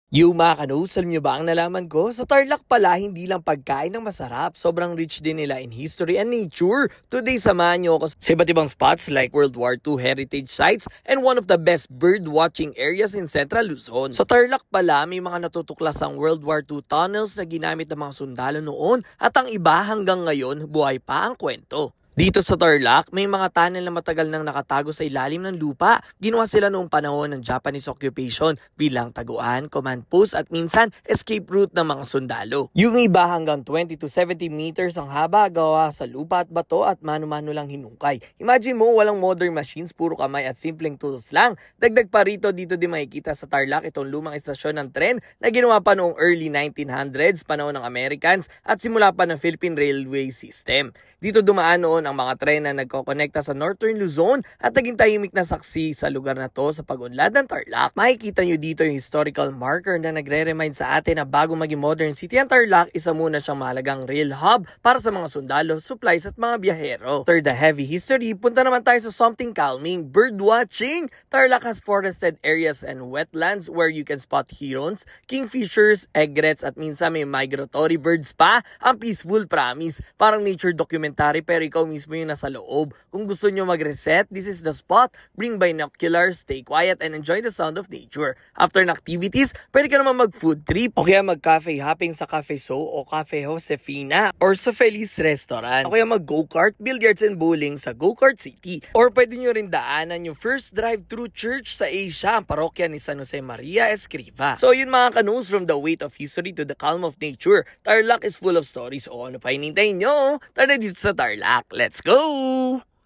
Yung mga kanoos, alam nyo ba ang nalaman ko? Sa Tarlac pala, hindi lang pagkain ang masarap. Sobrang rich din nila in history and nature. Today, samahan nyo ako sa iba't ibang spots like World War II heritage sites and one of the best bird watching areas in Central Luzon. Sa Tarlac pala, may mga natutuklasang World War II tunnels na ginamit ng mga sundalo noon at ang iba hanggang ngayon, buhay pa ang kwento. Dito sa Tarlac, may mga tunnel na matagal nang nakatago sa ilalim ng lupa. Ginawa sila noong panahon ng Japanese occupation bilang taguan, command post at minsan escape route ng mga sundalo. Yung iba hanggang 20 to 70 meters ang haba, gawa sa lupa at bato at mano-mano lang hinukay. Imagine mo, walang modern machines, puro kamay at simpleng tools lang. Dagdag pa rito, dito din makikita sa Tarlac itong lumang istasyon ng tren na ginawa pa noong early 1900s, panahon ng Americans at simula pa ng Philippine Railway System. Dito dumaan noon ang mga tren na nagkokonekta sa Northern Luzon at naging tahimik na saksi sa lugar na to sa pag-unlad ng Tarlac. Makikita nyo dito yung historical marker na nagre-remind sa atin na bago maging modern city ang Tarlac, isa muna siyang mahalagang rail hub para sa mga sundalo, supplies at mga biyahero. After the heavy history, punta naman tayo sa something calming, bird watching. Tarlac has forested areas and wetlands where you can spot herons, kingfishers, egrets at minsan may migratory birds pa. Ang peaceful, promise. Parang nature documentary pero ikaw mismo yung nasa loob. Kung gusto nyo mag-reset, this is the spot. Bring binoculars, stay quiet, and enjoy the sound of nature. After ng activities, pwede ka naman mag-food trip o kaya mag-cafe hopping sa Cafe So o Cafe Josefina or sa Feliz Restaurant. O kaya mag-go-kart, billiards, and bowling sa Go-Kart City. Or pwede nyo rin daanan yung first drive-through church sa Asia, ang parokya ni San Jose Maria Escriva. So yun mga kanoos, from the weight of history to the calm of nature, Tarlac is full of stories. O ano pa hinintay nyo? Tara dito sa Tarlac. Let's go!